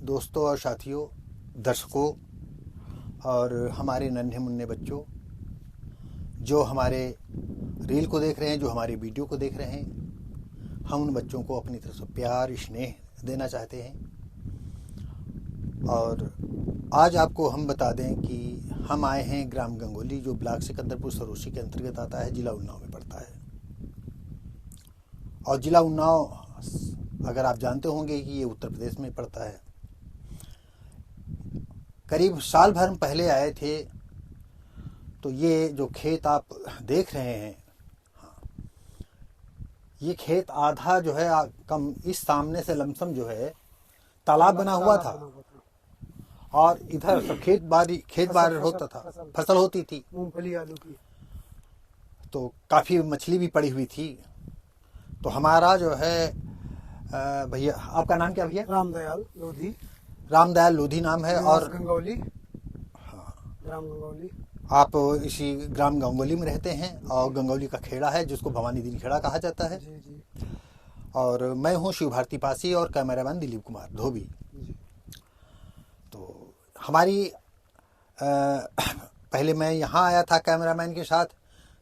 दोस्तों और साथियों, दर्शकों और हमारे नन्हे मुन्ने बच्चों जो हमारे रील को देख रहे हैं, जो हमारे वीडियो को देख रहे हैं, हम उन बच्चों को अपनी तरफ से प्यार स्नेह देना चाहते हैं। और आज आपको हम बता दें कि हम आए हैं ग्राम गंगोली, जो ब्लॉक सिकंदरपुर सरोसी के अंतर्गत आता है, जिला उन्नाव में पड़ता है। और जिला उन्नाव, अगर आप जानते होंगे कि ये उत्तर प्रदेश में पड़ता है। करीब साल भर पहले आए थे, तो ये जो खेत आप देख रहे हैं, ये खेत आधा जो है कम इस सामने से लमसम जो है तालाब बना हुआ था, और इधर सब खेत बार होता था, फसल होती थी, मूंगफली आलू की। तो काफी मछली भी पड़ी हुई थी। तो हमारा जो है भैया, आपका नाम क्या भैया? रामदयाल लोधी। रामदयाल लोधी नाम है। और गंगौली। हाँ, ग्राम गंगौली। आप इसी ग्राम गंगोली में रहते हैं, और गंगौली का खेड़ा है जिसको भवानी दीन खेड़ा कहा जाता है। जी जी। और मैं हूँ शिव भारती पासी और कैमरामैन दिलीप कुमार धोबी। जी। तो हमारी पहले मैं यहाँ आया था कैमरामैन के साथ,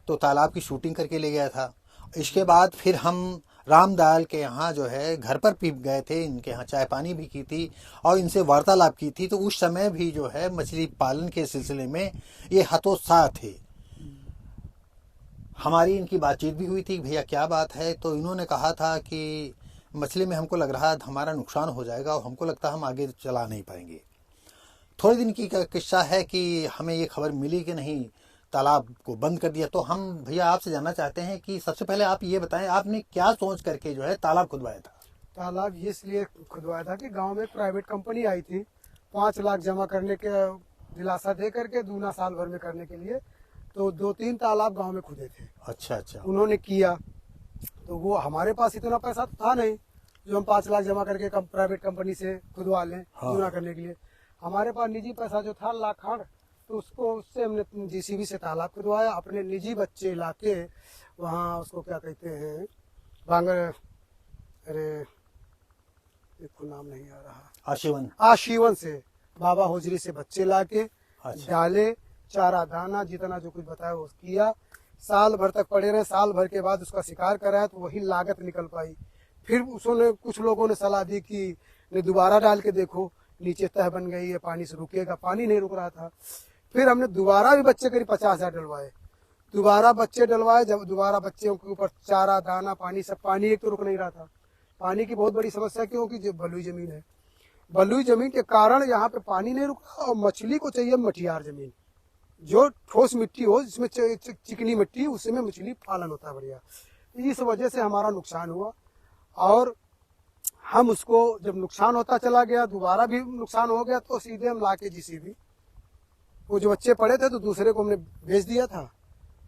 तो तालाब की शूटिंग करके ले गया था। इसके बाद फिर हम रामदयाल के यहाँ जो है घर पर भी गए थे, इनके यहाँ चाय पानी भी की थी और इनसे वार्तालाप की थी। तो उस समय भी जो है मछली पालन के सिलसिले में ये हतोत्साह थे। हमारी इनकी बातचीत भी हुई थी, भैया क्या बात है? तो इन्होंने कहा था कि मछली में हमको लग रहा है हमारा नुकसान हो जाएगा और हमको लगता है हम आगे चला नहीं पाएंगे। थोड़े दिन की किस्सा है कि हमें ये खबर मिली कि नहीं, तालाब को बंद कर दिया। तो हम भैया आपसे जानना चाहते हैं कि सबसे पहले आप ये बताएं, आपने क्या सोच करके जो है तालाब खुदवाया था? तालाब ये इसलिए खुदवाया था कि गांव में एक प्राइवेट कंपनी आई थी 5 लाख जमा करने के दिलासा दे करके दूना साल भर में करने के लिए। तो 2-3 तालाब गांव में खुदे थे। अच्छा। उन्होंने किया, तो वो हमारे पास इतना पैसा था नहीं जो हम 5 लाख जमा करके प्राइवेट कंपनी से खुदवा लें। हाँ। दूना करने के लिए हमारे पास निजी पैसा जो था लाखाड़, तो उससे हमने जीसीबी से तालाब खुदवाया। अपने निजी बच्चे लाके वहाँ उसको क्या कहते हैं, बांगर, अरे देखो नाम नहीं आ रहा, आशीवन से बाबा होजरी से बच्चे लाके डाले, चारा दाना जितना जो कुछ बताया वो किया। साल भर तक पड़े रहे। साल भर के बाद उसका शिकार कराया तो वही लागत निकल पाई। फिर उसने कुछ लोगों ने सलाह दी कि दोबारा डाल के देखो, नीचे तह बन गई है, पानी से रुकेगा। पानी नहीं रुक रहा था। फिर हमने दोबारा भी बच्चे करीब 50,000 डलवाए। दोबारा बच्चे डलवाए। जब दोबारा बच्चों के ऊपर चारा दाना पानी, सब पानी एक तो रुक नहीं रहा था। पानी की बहुत बड़ी समस्या, क्योंकि जो बलुई जमीन है, बलुई जमीन के कारण यहाँ पे पानी नहीं रुक रहा। और मछली को चाहिए मटियार जमीन, जो ठोस मिट्टी हो, जिसमें चिकनी मिट्टी, उसमें मछली पालन होता है बढ़िया। इस वजह से हमारा नुकसान हुआ। और हम उसको जब नुकसान होता चला गया, दोबारा भी नुकसान हो गया, तो सीधे हम लाके जीसीबी, वो जो बच्चे पड़े थे तो दूसरे को हमने बेच दिया था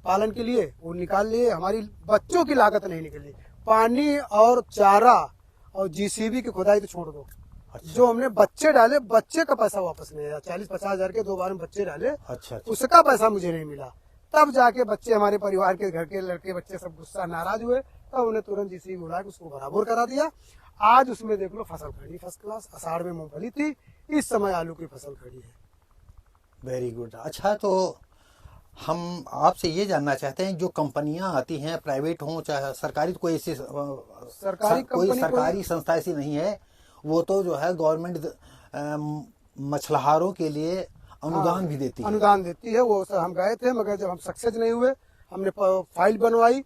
पालन के लिए, वो निकाल लिए। हमारी बच्चों की लागत नहीं निकली। पानी और चारा और जीसीबी की खुदाई तो छोड़ दो। अच्छा। जो हमने बच्चे डाले, बच्चे का पैसा वापस नहीं आया। 40-50 हजार के 2 बार में बच्चे डाले। अच्छा। उसका पैसा मुझे नहीं मिला। तब जाके बच्चे, हमारे परिवार के घर के लड़के बच्चे सब गुस्सा नाराज हुए, तब उन्हें तुरंत जीसीबी बुला के उसको बराबर करा दिया। आज उसमें देख लो फसल खड़ी फर्स्ट क्लास। आषाढ़ में मूंगफली थी, इस समय आलू की फसल खड़ी है। Very good. अच्छा, तो हम आपसे ये जानना चाहते हैं, जो कंपनियां आती हैं, प्राइवेट हो चाहे सरकारी, कोई ऐसी कोई सरकारी संस्था ऐसी नहीं है, वो तो जो है गवर्नमेंट मछलहारों के लिए अनुदान भी देती है। अनुदान देती है। वो हम गए थे, मगर जब हम सक्सेस नहीं हुए, हमने फाइल बनवाई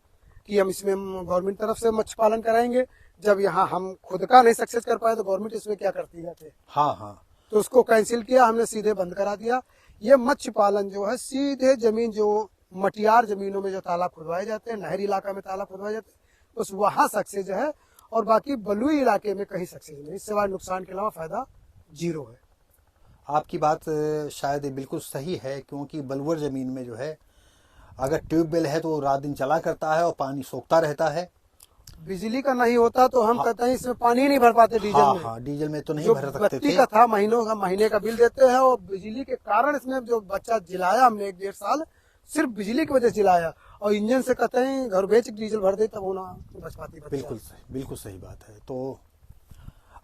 कि हम इसमें गवर्नमेंट तरफ से मत्स्य पालन कराएंगे। जब यहाँ हम खुद का नहीं सक्सेस कर पाए, तो गवर्नमेंट इसमें क्या करती है? हाँ। तो उसको कैंसिल किया हमने, सीधे बंद करा दिया। ये मत्स्य पालन जो है सीधे जमीन, जो मटियार जमीनों में जो तालाब खुदवाए जाते हैं, नहरी इलाका में तालाब खुदवाए जाते हैं, बस वहाँ सक्सेस है। और बाकी बलुई इलाके में कहीं सक्सेस नहीं। सिवाय नुकसान के अलावा फायदा 0 है। आपकी बात शायद बिल्कुल सही है, क्योंकि बलुअर जमीन में जो है अगर ट्यूबवेल है तो रात दिन चला करता है और पानी सोखता रहता है। बिजली का नहीं होता तो हम कहते हैं इसमें पानी नहीं भर पाते डीजल में। हाँ, डीजल में तो नहीं भर सकते थे। का था, महीने का बिल देते हैं। और बिजली के कारण इसमें जो बच्चा जिलाया हमने 1-1.5 साल, सिर्फ बिजली की वजह से जिलाया। और इंजन से कहते हैं घर बेच डीजल भर दे, तब होना बच पाती। बिल्कुल सही बात है। तो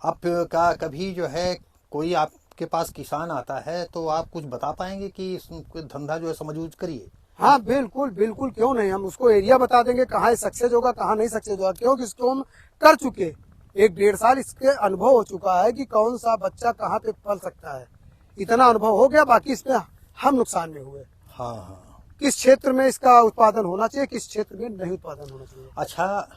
आप का कभी जो है कोई आपके पास किसान आता है तो आप कुछ बता पाएंगे कि इस धंधा जो है समझबूझ करिए। हाँ बिल्कुल बिल्कुल, क्यों नहीं, हम उसको एरिया बता देंगे कहाँ सक्सेस होगा कहाँ नहीं सक्सेस होगा, क्योंकि इसको हम कर चुके, 1-1.5 साल इसके अनुभव हो चुका है कि कौन सा बच्चा कहाँ पे पल सकता है, इतना अनुभव हो गया। बाकी इसमें हम नुकसान में हुए। हाँ हाँ। किस क्षेत्र में इसका उत्पादन होना चाहिए, किस क्षेत्र में नहीं उत्पादन होना चाहिए। अच्छा,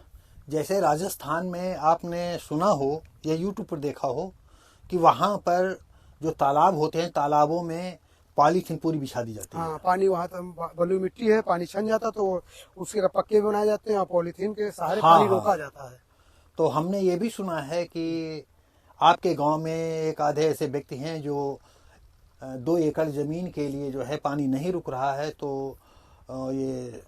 जैसे राजस्थान में आपने सुना हो या यूट्यूब पर देखा हो कि वहाँ पर जो तालाब होते हैं, तालाबों में पॉलीथीन पूरी बिछा दी जाती है। हाँ, पानी वहाँ तो बलुई मिट्टी है, पानी छन जाता तो उसके पक्के बनाए जाते हैं और पॉलीथीन के सहारे हाँ, पानी हाँ। रोका जाता है। तो हमने ये भी सुना है कि आपके गांव में एक आधे ऐसे व्यक्ति हैं जो 2 एकड़ जमीन के लिए जो है पानी नहीं रुक रहा है, तो ये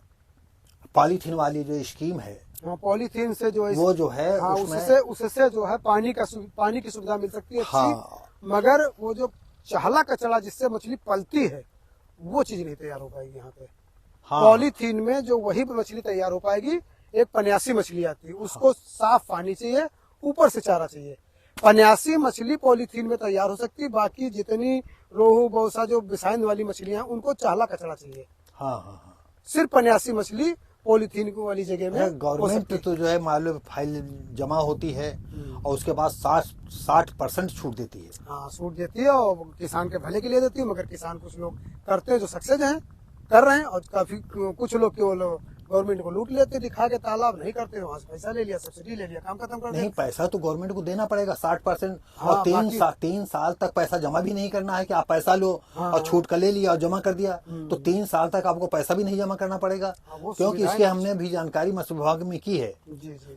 पॉलीथीन वाली जो स्कीम है, हाँ, पॉलीथीन से जो है वो जो है हाँ, उससे जो है पानी की सुविधा मिल सकती है अच्छी। हाँ। मगर वो जो चहला कचड़ा जिससे मछली पलती है वो चीज नहीं तैयार हो पाएगी यहाँ पे। हाँ। पॉलीथीन में जो वही मछली तैयार हो पाएगी, एक पन्यासी मछली आती है, उसको साफ पानी चाहिए, ऊपर से चारा चाहिए। पन्यासी मछली पॉलीथीन में तैयार हो सकती है, बाकी जितनी रोहू बौसा जो बिसाइन वाली मछलियां हैं उनको चहला कचड़ा चाहिए। हाँ हाँ हाँ। सिर्फ पन्यासी मछली पॉलीथीन वाली जगह में गवर्नमेंट तो जो है मालूम फाइल जमा होती है और उसके बाद 60% छूट देती है। हाँ, छूट देती है और किसान के भले के लिए देती है। मगर किसान कुछ लोग करते हैं जो सक्सेस हैं, कर रहे हैं, और काफी कुछ लोग केवल गवर्नमेंट को लूट लेते, दिखा के तालाब नहीं करते, वहां से पैसा ले लिया, सब्सिडी ले लिया, काम खत्म कर दिया। नहीं, पैसा तो गवर्नमेंट को देना पड़ेगा 60%। हाँ, और 3 साल तक पैसा जमा भी नहीं करना है कि आप पैसा लो और छूट कर ले लिया और जमा कर दिया, तो 3 साल तक आपको पैसा भी नहीं जमा करना पड़ेगा। क्योंकि इसके हमने भी जानकारी मत्स्य विभाग में की है।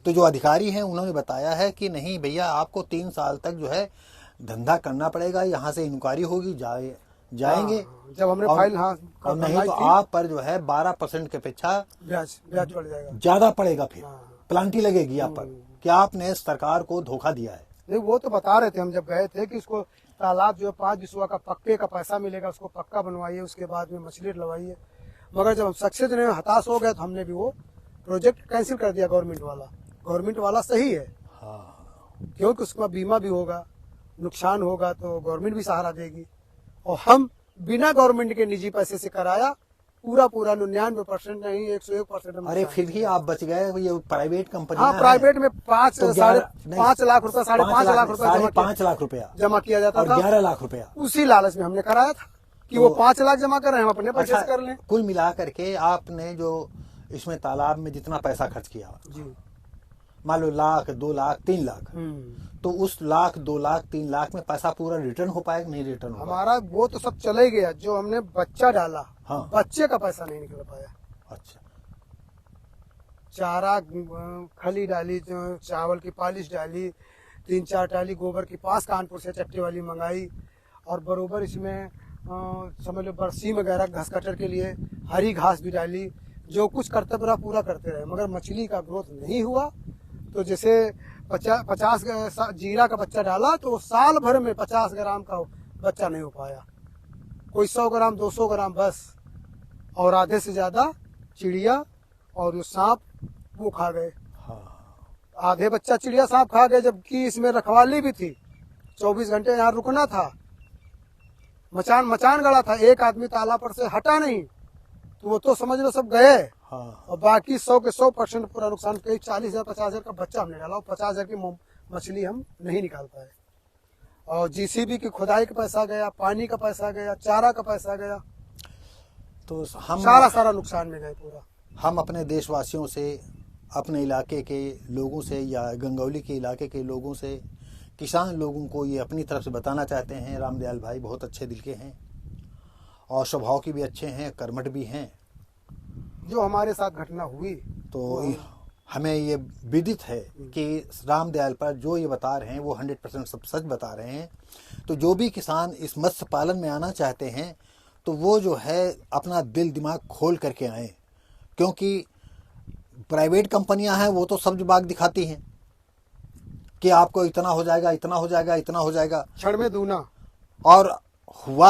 तो जो अधिकारी हैं उन्होंने बताया है कि नहीं भैया, आपको 3 साल तक जो है धंधा करना पड़ेगा, यहाँ से इंक्वायरी होगी, जाएंगे। जब हमने फाइल और नहीं तो आप पर जो है 12% के अपेक्षा ब्याज बढ़ जाएगा, ज्यादा पड़ेगा, फिर प्लांटी लगेगी आप पर कि आपने सरकार को धोखा दिया है। नहीं, वो तो बता रहे थे हम जब गए थे कि उसको तालाब जो 5 बिस्वा का पक्के का पैसा मिलेगा, उसको पक्का बनवाइए, उसके बाद में मछली लगवाइए। मगर जब हम सक्सेस नहीं, हताश हो गए, तो हमने भी वो प्रोजेक्ट कैंसिल कर दिया। गवर्नमेंट वाला सही है। हाँ। क्योंकि उसका बीमा भी होगा, नुकसान होगा तो गवर्नमेंट भी सहारा देगी। और हम बिना गवर्नमेंट के निजी पैसे से कराया, पूरा 99% नहीं 101%। अरे फिर भी आप बच गए। ये प्राइवेट कंपनी। हाँ, प्राइवेट में 5 लाख रुपया, 5.5 लाख रुपया, 5 लाख रुपया जमा किया जाता था, 11 लाख रुपया। उसी लालच में हमने कराया था कि वो 5 लाख जमा कर रहे हैं, हम अपने पैसे से कर लें। कुल मिला करके आपने जो इसमें तालाब में जितना पैसा खर्च किया जी, मान लो 1 लाख, 2 लाख, 3 लाख, तो उस 1 लाख, 2 लाख, 3 लाख में पैसा पूरा रिटर्न हो पाएगा? नहीं रिटर्न हो हमारा वो तो सब चले गया। जो हमने बच्चा डाला, हाँ। बच्चे का पैसा नहीं निकल पाया। अच्छा। चारा खली डाली, चावल की पॉलिश डाली, 3-4 टाली गोबर की पास कानपुर से चट्टी वाली मंगाई, और बरोबर इसमें समझ लो बरसीम वगैरह घास कटर के लिए हरी घास भी डाली। जो कुछ कर्तव्य रहा पूरा करते रहे, मगर मछली का ग्रोथ नहीं हुआ। तो जैसे 50 जीरा का बच्चा डाला तो साल भर में 50 ग्राम का बच्चा नहीं हो पाया, कोई 100 ग्राम 200 ग्राम बस। और आधे से ज्यादा चिड़िया और जो सांप वो खा गए। हाँ। आधे बच्चा चिड़िया सांप खा गए, जबकि इसमें रखवाली भी थी, 24 घंटे यहाँ रुकना था। मचान गड़ा था, एक आदमी तालाब पर से हटा नहीं, तो वो तो समझ लो सब गए। हाँ। और बाकी 100 के 100% पूरा नुकसान। कई 40,000 50,000 का बच्चा हमने डाला और 50,000 की मछली हम नहीं निकाल पाए। और जीसीबी की खुदाई का पैसा गया, पानी का पैसा गया, चारा का पैसा गया, तो हम सारा नुकसान में गए पूरा। हम अपने देशवासियों से, अपने इलाके के लोगों से या गंगौली के इलाके के लोगों से, किसान लोगों को ये अपनी तरफ से बताना चाहते हैं, रामदयाल भाई बहुत अच्छे दिल के हैं और स्वभाव के भी अच्छे हैं, कर्मठ भी हैं। जो हमारे साथ घटना हुई तो हमें ये विदित है कि रामदयाल पर जो ये बता रहे हैं वो 100% सब सच बता रहे हैं। तो जो भी किसान इस मत्स्य पालन में आना चाहते हैं तो वो जो है अपना दिल दिमाग खोल करके आएँ, क्योंकि प्राइवेट कंपनियां हैं वो तो सब्ज बाग दिखाती हैं कि आपको इतना हो जाएगा, इतना हो जाएगा, इतना हो जाएगा, क्षण में दूना। और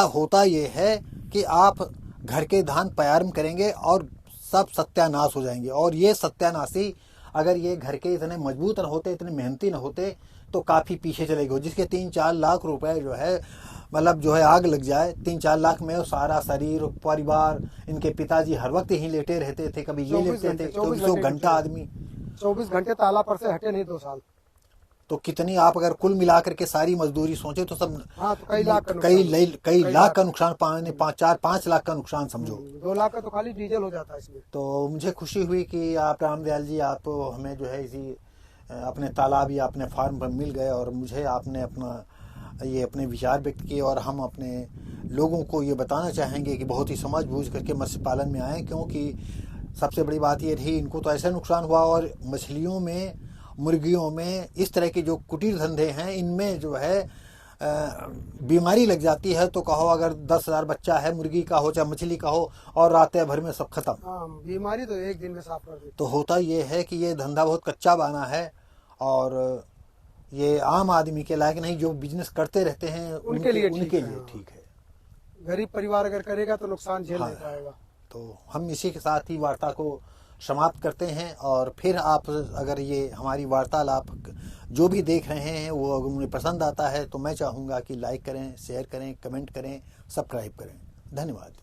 होता ये है कि आप घर के धान पयारम करेंगे और सब सत्यानाश हो जाएंगे। और ये सत्यानाशी अगर ये घर के इतने मजबूत न होते, इतने मेहनती न होते, तो काफ़ी पीछे चले गए, जिसके 3-4 लाख रुपए जो है मतलब जो है आग लग जाए 3-4 लाख में, सारा शरीर परिवार, इनके पिताजी हर वक्त ही लेटे रहते थे, कभी ये लेटते थे 24 घंटा आदमी 24 घंटे तालाब पर से हटे नहीं 2 साल। तो कितनी आप अगर कुल मिलाकर के सारी मजदूरी सोचे तो सब हाँ, तो कई लाख का कई लाख का नुकसान, 5 लाख का नुकसान समझो। 2 लाख का तो खाली डीजल हो जाता है इसमें। तो मुझे खुशी हुई कि आप रामदयाल जी आप हमें जो है इसी अपने तालाब या अपने फार्म पर मिल गए, और मुझे आपने अपने विचार व्यक्त किए, और हम अपने लोगों को ये बताना चाहेंगे कि बहुत ही समझ बूझ करके मत्स्य पालन में आए, क्योंकि सबसे बड़ी बात ये रही इनको तो ऐसा नुकसान हुआ, और मछलियों में, मुर्गियों में, इस तरह के जो कुटीर धंधे हैं इनमें जो है बीमारी लग जाती है तो कहो अगर 10,000 बच्चा है मुर्गी का हो चाहे मछली का हो और रात भर में सब खत्म। बीमारी तो एक दिन में साफ कर देती। तो होता ये है कि ये धंधा बहुत कच्चा बना है, और ये आम आदमी के लायक नहीं, जो बिजनेस करते रहते हैं उनके लिए ठीक है। गरीब परिवार अगर करेगा तो नुकसान झेल नहीं पाएगा। तो हम इसी के साथ ही वार्ता को समाप्त करते हैं, और फिर आप अगर ये हमारी वार्तालाप जो भी देख रहे हैं वो अगर उन्हें पसंद आता है तो मैं चाहूँगा कि लाइक करें, शेयर करें, कमेंट करें, सब्सक्राइब करें। धन्यवाद।